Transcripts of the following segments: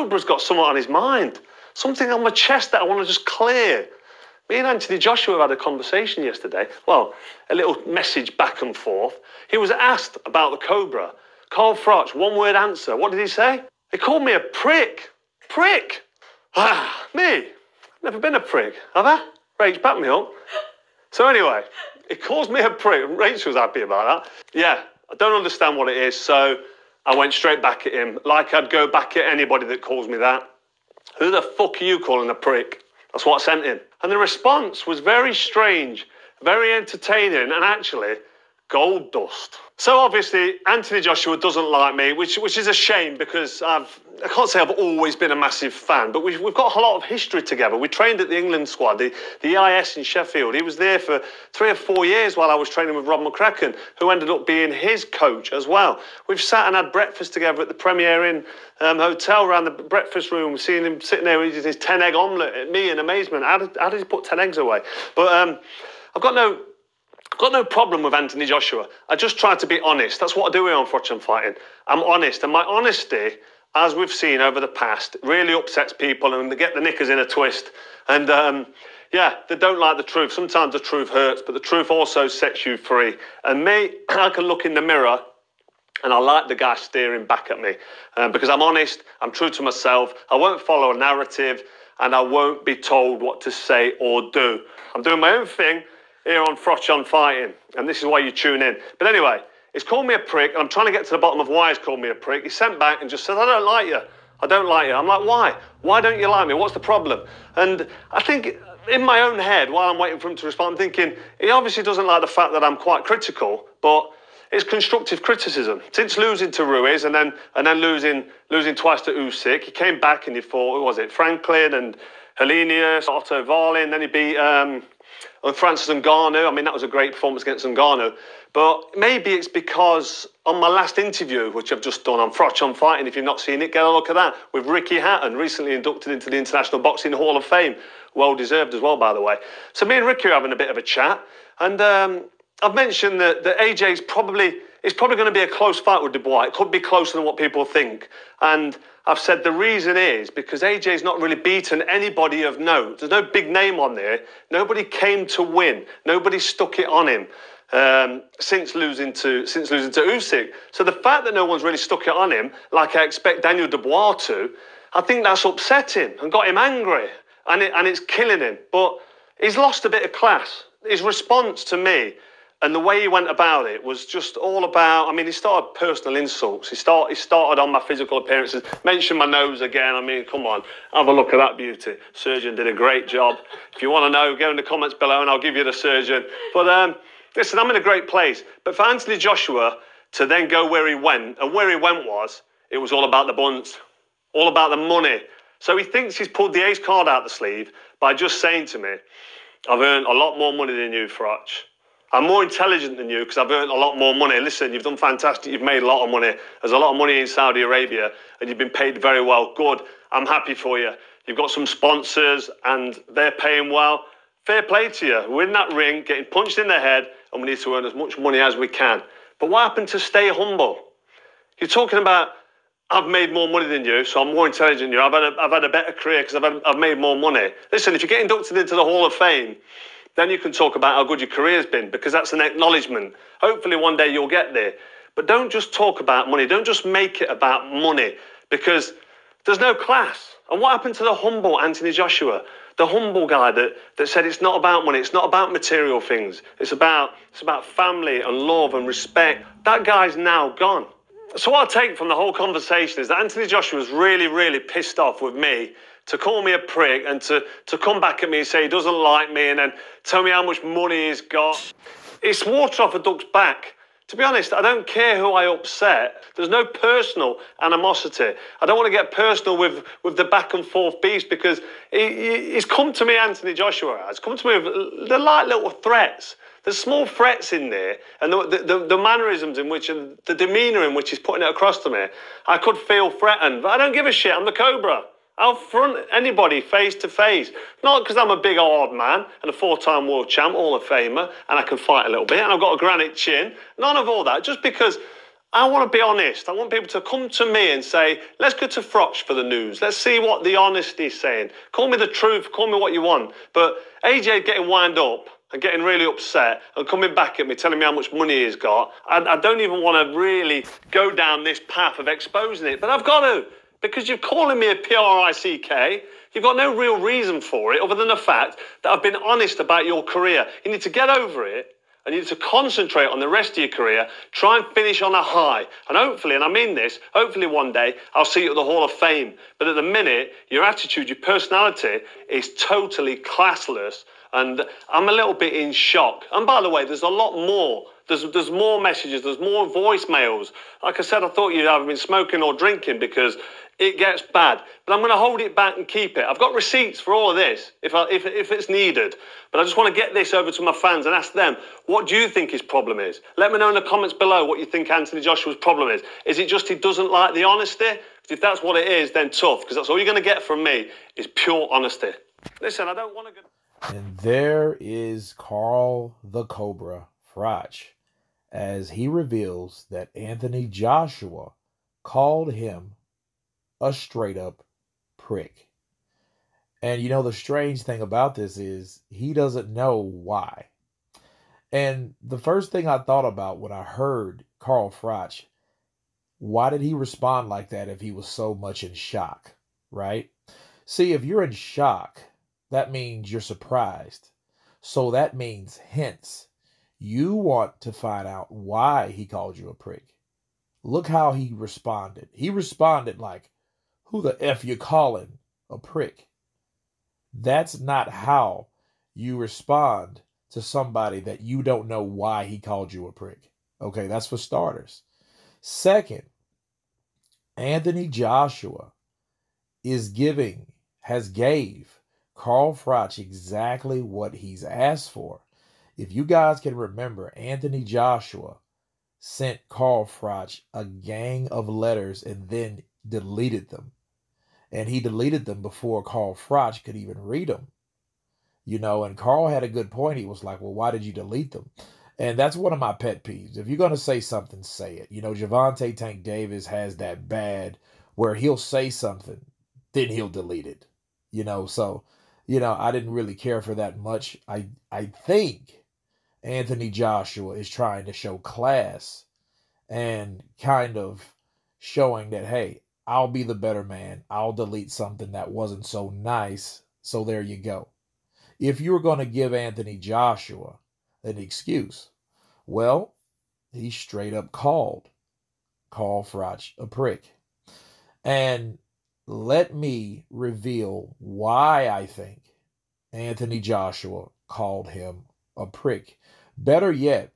Cobra's got something on his mind. Something on my chest that I want to just clear. Me and Anthony Joshua had a conversation yesterday. Well, a little message back and forth. He was asked about the Cobra. Carl Froch, one-word answer. What did he say? He called me a prick. Prick. Me. Never been a prick, have I? Rach, back me up. So anyway, he calls me a prick. Rachel's happy about that. Yeah, I don't understand what it is, so I went straight back at him, like I'd go back at anybody that calls me that. Who the fuck are you calling a prick? That's what I sent him. And the response was very strange, very entertaining, and actually gold dust. So obviously, Anthony Joshua doesn't like me, which is a shame because I can't say I've always been a massive fan, but we've got a lot of history together. We trained at the England squad, the EIS in Sheffield. He was there for 3 or 4 years while I was training with Rob McCracken, who ended up being his coach as well. We've sat and had breakfast together at the Premier Inn hotel around the breakfast room, seeing him sitting there eating his 10-egg omelette at me in amazement. How did he put 10 eggs away? But I've got no problem with Anthony Joshua. I just try to be honest. That's what I do here on Froch and Fighting. I'm honest, and my honesty, as we've seen over the past, really upsets people and they get the knickers in a twist. And yeah, they don't like the truth. Sometimes the truth hurts, but the truth also sets you free. And me, I can look in the mirror and I like the guy staring back at me because I'm honest, I'm true to myself, I won't follow a narrative, and I won't be told what to say or do. I'm doing my own thing here on Froch on Fighting, and this is why you tune in. But anyway, he's called me a prick, and I'm trying to get to the bottom of why he's called me a prick. He sent back and just said, I don't like you. I don't like you. I'm like, why? Why don't you like me? What's the problem? And I think in my own head, while I'm waiting for him to respond, I'm thinking, he obviously doesn't like the fact that I'm quite critical, but it's constructive criticism. Since losing to Ruiz and then losing twice to Usyk, he came back and he fought, who was it? Franklin and Helenius, Otto Wallin, then he beat Francis Ngannou. I mean, that was a great performance against Ngannou. But maybe it's because on my last interview, which I've just done on Froch on Fighting, if you've not seen it, get a look at that, with Ricky Hatton, recently inducted into the International Boxing Hall of Fame. Well deserved as well, by the way. So me and Ricky are having a bit of a chat. And I've mentioned that AJ's probably going to be a close fight with Dubois. It could be closer than what people think. And I've said the reason is because AJ's not really beaten anybody of note. There's no big name on there. Nobody came to win. Nobody stuck it on him since losing to Usyk. So the fact that no one's really stuck it on him, like I expect Daniel Dubois to, I think that's upset him and got him angry. And it's killing him. But he's lost a bit of class. His response to me and the way he went about it was just all about, I mean, he started personal insults. He started on my physical appearances, mentioned my nose again. I mean, come on, have a look at that beauty. Surgeon did a great job. If you want to know, go in the comments below and I'll give you the surgeon. But listen, I'm in a great place. But for Anthony Joshua to then go where he went, and where he went it was all about the bunts, all about the money. So he thinks he's pulled the ace card out the sleeve by just saying to me, I've earned a lot more money than you, Froch. I'm more intelligent than you because I've earned a lot more money. Listen, you've done fantastic. You've made a lot of money. There's a lot of money in Saudi Arabia and you've been paid very well. Good. I'm happy for you. You've got some sponsors and they're paying well. Fair play to you. We're in that ring, getting punched in the head, and we need to earn as much money as we can. But what happened to stay humble? You're talking about, I've made more money than you, so I'm more intelligent than you. I've had a better career because I've made more money. Listen, if you get inducted into the Hall of Fame, then you can talk about how good your career's been because that's an acknowledgement. Hopefully one day you'll get there. But don't just talk about money. Don't just make it about money because there's no class. And what happened to the humble Anthony Joshua? The humble guy that said it's not about money. It's not about material things. It's about family and love and respect. That guy's now gone. So what I take from the whole conversation is that Anthony Joshua was really, really pissed off with me to call me a prick and to come back at me and say he doesn't like me and then tell me how much money he's got. It's water off a duck's back. To be honest, I don't care who I upset. There's no personal animosity. I don't want to get personal with the back and forth beefs because he's come to me, Anthony Joshua has come to me with the light little threats. There's small threats in there and the mannerisms in which and the demeanour in which he's putting it across to me. I could feel threatened, but I don't give a shit. I'm the Cobra. I'll front anybody face to face. Not because I'm a big hard man and a 4-time world champ, Hall of Famer, and I can fight a little bit, and I've got a granite chin. None of all that. Just because I want to be honest. I want people to come to me and say, let's go to Froch for the news. Let's see what the honesty is saying. Call me the truth. Call me what you want. But AJ getting wound up and getting really upset and coming back at me, telling me how much money he's got. I don't even want to really go down this path of exposing it. But I've got to, because you're calling me a PRICK. You've got no real reason for it other than the fact that I've been honest about your career. You need to get over it. And you need to concentrate on the rest of your career, try and finish on a high. And hopefully, and I mean this, hopefully one day I'll see you at the Hall of Fame. But at the minute, your attitude, your personality is totally classless. And I'm a little bit in shock. And by the way, there's a lot more. There's more messages, there's more voicemails. Like I said, I thought you'd either been smoking or drinking because it gets bad. But I'm going to hold it back and keep it. I've got receipts for all of this if it's needed. But I just want to get this over to my fans and ask them, what do you think his problem is? Let me know in the comments below what you think Anthony Joshua's problem is. Is it just he doesn't like the honesty? Because if that's what it is, then tough. Because that's all you're going to get from me is pure honesty. Listen, I don't want to go... And there is Carl the Cobra Froch, as he reveals that Anthony Joshua called him a straight-up prick. And you know, the strange thing about this is he doesn't know why. And the first thing I thought about when I heard Carl Froch, why did he respond like that if he was so much in shock, right? See, if you're in shock, that means you're surprised. So that means, hence, you want to find out why he called you a prick. Look how he responded. He responded like, who the F you calling a prick? That's not how you respond to somebody that you don't know why he called you a prick. Okay, that's for starters. Second, Anthony Joshua has gave Carl Froch exactly what he's asked for. If you guys can remember, Anthony Joshua sent Carl Froch a gang of letters and then deleted them. And he deleted them before Carl Froch could even read them. You know, and Carl had a good point. He was like, well, why did you delete them? And that's one of my pet peeves. If you're going to say something, say it. You know, Javante Tank Davis has that bad where he'll say something, then he'll delete it. You know, so, you know, I didn't really care for that much. I think Anthony Joshua is trying to show class and kind of showing that, hey, I'll be the better man. I'll delete something that wasn't so nice. So there you go. If you were going to give Anthony Joshua an excuse, well, he straight up called Carl Froch a prick. And let me reveal why I think Anthony Joshua called him a prick. Better yet,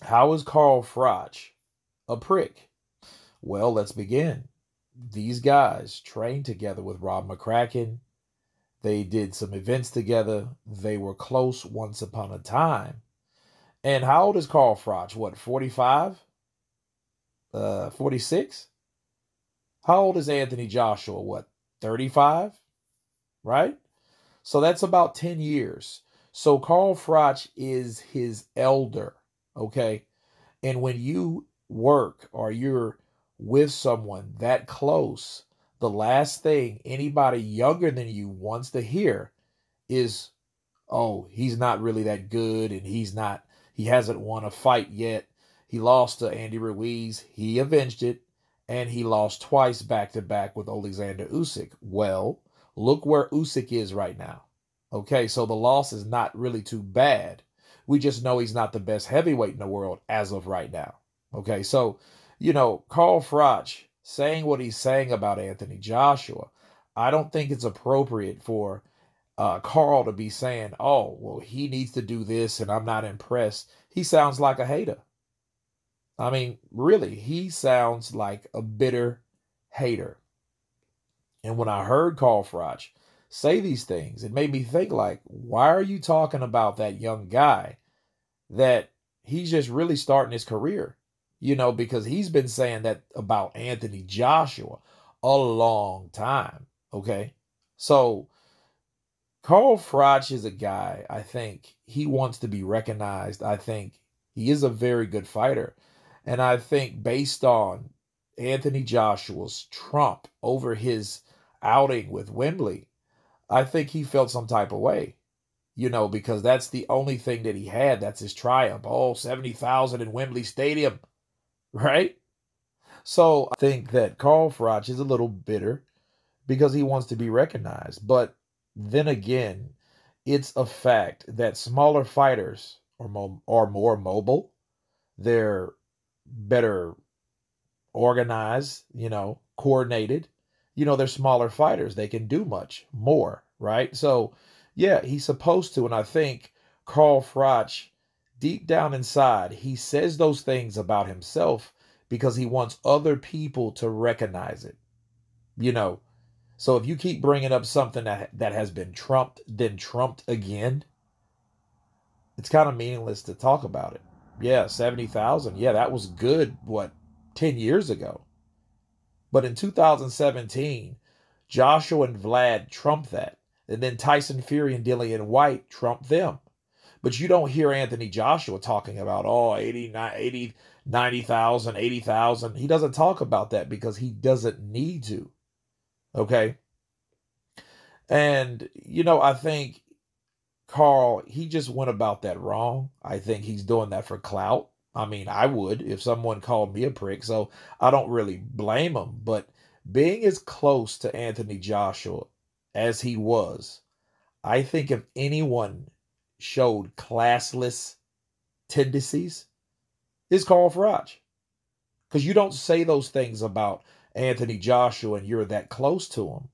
how is Carl Froch a prick? Well, let's begin. These guys trained together with Rob McCracken. They did some events together. They were close once upon a time. And how old is Carl Froch? What, 45? 46? How old is Anthony Joshua? What, 35? Right? So that's about 10 years. So Carl Froch is his elder, okay? And when you work or you're with someone that close, the last thing anybody younger than you wants to hear is, oh, he's not really that good and he hasn't won a fight yet. He lost to Andy Ruiz. He avenged it. And he lost twice back-to-back with Alexander Usyk. Well, look where Usyk is right now. Okay, so the loss is not really too bad. We just know he's not the best heavyweight in the world as of right now. Okay, so, you know, Carl Froch saying what he's saying about Anthony Joshua, I don't think it's appropriate for Carl to be saying, oh, well, he needs to do this and I'm not impressed. He sounds like a hater. I mean, really, he sounds like a bitter hater. And when I heard Carl Froch say these things, it made me think like, why are you talking about that young guy that he's just really starting his career? You know, because he's been saying that about Anthony Joshua a long time. Okay. So Carl Froch is a guy, I think he wants to be recognized. I think he is a very good fighter. And I think based on Anthony Joshua's trump over his outing with Wembley, I think he felt some type of way, because that's the only thing that he had. That's his triumph. Oh, 70,000 in Wembley Stadium, right? So I think that Carl Froch is a little bitter because he wants to be recognized. But then again, it's a fact that smaller fighters are more mobile. They're better organized, coordinated. They're smaller fighters. They can do much more, right? So, yeah, he's supposed to. And I think Carl Froch, deep down inside, he says those things about himself because he wants other people to recognize it, you know. So if you keep bringing up something that has been trumped, then trumped again, it's kind of meaningless to talk about it. Yeah, 70,000. Yeah, that was good, 10 years ago. But in 2017, Joshua and Vlad trumped that. And then Tyson Fury and Dillian White trumped them. But you don't hear Anthony Joshua talking about, 90,000, 80,000. He doesn't talk about that because he doesn't need to. Okay? And, I think Carl, he just went about that wrong. I think he's doing that for clout. I mean, I would if someone called me a prick, so I don't really blame him. But being as close to Anthony Joshua as he was, I think if anyone showed classless tendencies, it's Carl Froch. Because you don't say those things about Anthony Joshua and you're that close to him.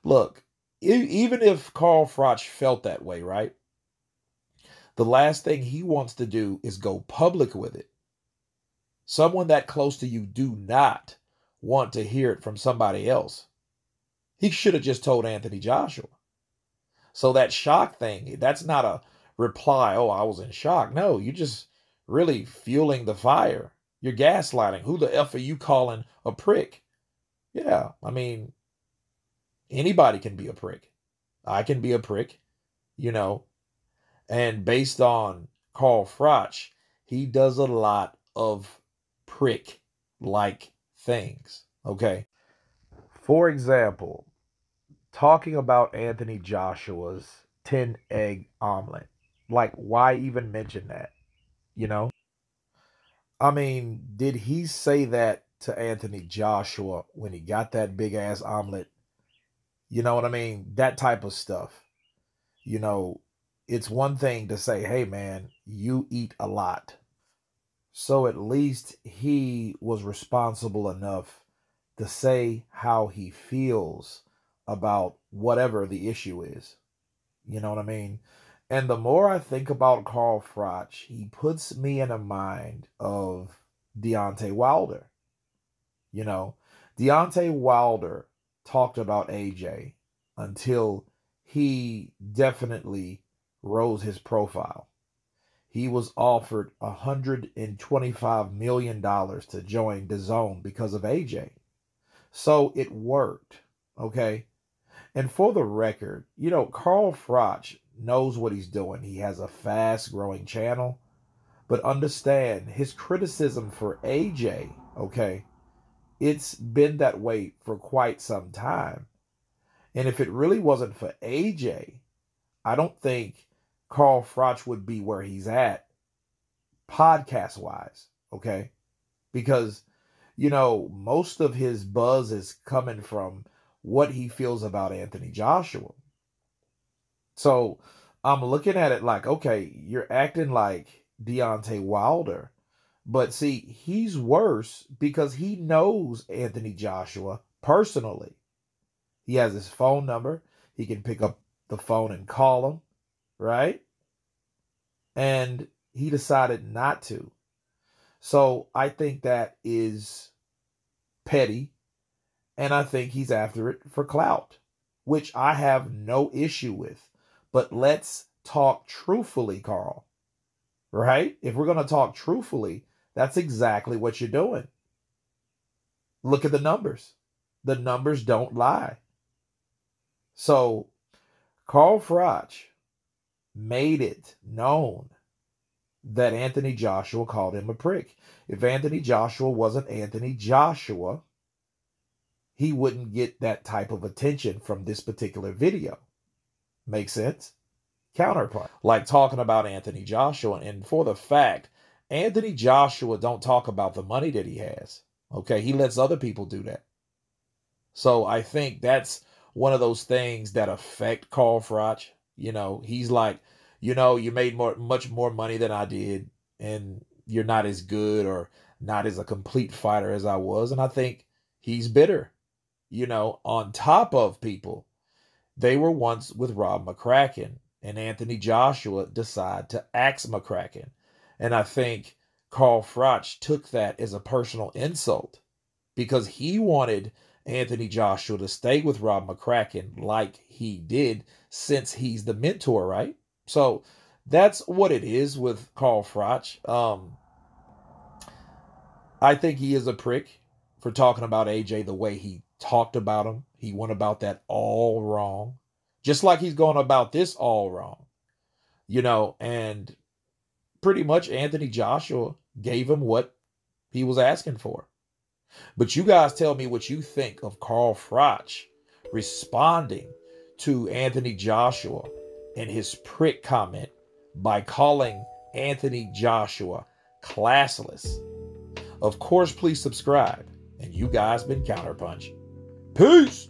Look, even if Carl Froch felt that way, right? The last thing he wants to do is go public with it. Someone that close to you do not want to hear it from somebody else. He should have just told Anthony Joshua. So that shock thing, that's not a reply, I was in shock. No, you're just really fueling the fire. You're gaslighting. Who the F are you calling a prick? Yeah, I mean, anybody can be a prick. I can be a prick, And based on Carl Froch, he does a lot of prick-like things, okay? For example, talking about Anthony Joshua's 10-egg omelet. Like, why even mention that, you know? I mean, did he say that to Anthony Joshua when he got that big-ass omelet? You know what I mean? That type of stuff. It's one thing to say, hey, man, you eat a lot. So at least he was responsible enough to say how he feels about whatever the issue is. You know what I mean? And the more I think about Carl Froch, he puts me in a mind of Deontay Wilder. Deontay Wilder talked about AJ until he definitely rose his profile. He was offered $125 million to join DAZN because of AJ. So it worked, okay? And for the record, Carl Froch knows what he's doing. He has a fast-growing channel. But understand, his criticism for AJ, okay, it's been that way for quite some time. And if it really wasn't for AJ, I don't think Carl Froch would be where he's at podcast-wise, okay? Because, most of his buzz is coming from what he feels about Anthony Joshua. So I'm looking at it like, okay, you're acting like Deontay Wilder. But see, he's worse because he knows Anthony Joshua personally. He has his phone number. He can pick up the phone and call him, right? And he decided not to. So I think that is petty. And I think he's after it for clout, which I have no issue with. But let's talk truthfully, Carl, right? If we're going to talk truthfully, that's exactly what you're doing. Look at the numbers. The numbers don't lie. So Carl Froch made it known that Anthony Joshua called him a prick. If Anthony Joshua wasn't Anthony Joshua, he wouldn't get that type of attention from this particular video. Make sense? Counterpart. Like talking about Anthony Joshua, and for the fact, Anthony Joshua don't talk about the money that he has. Okay, he lets other people do that. So I think that's one of those things that affect Carl Froch. You know, he's like, you know, you made much more money than I did, and you're not as good or not as a complete fighter as I was. And I think he's bitter, you know, on top of people. They were once with Rob McCracken, and Anthony Joshua decided to axe McCracken. And I think Carl Froch took that as a personal insult because he wanted Anthony Joshua to stay with Rob McCracken like he did, since he's the mentor, right? So that's what it is with Carl Froch. I think he is a prick for talking about AJ the way he talked about him. He went about that all wrong, just like he's going about this all wrong, you know, and pretty much Anthony Joshua gave him what he was asking for. But you guys tell me what you think of Carl Froch responding to Anthony Joshua and his prick comment by calling Anthony Joshua classless. Of course, please subscribe. And you guys been Counterpunch. Peace!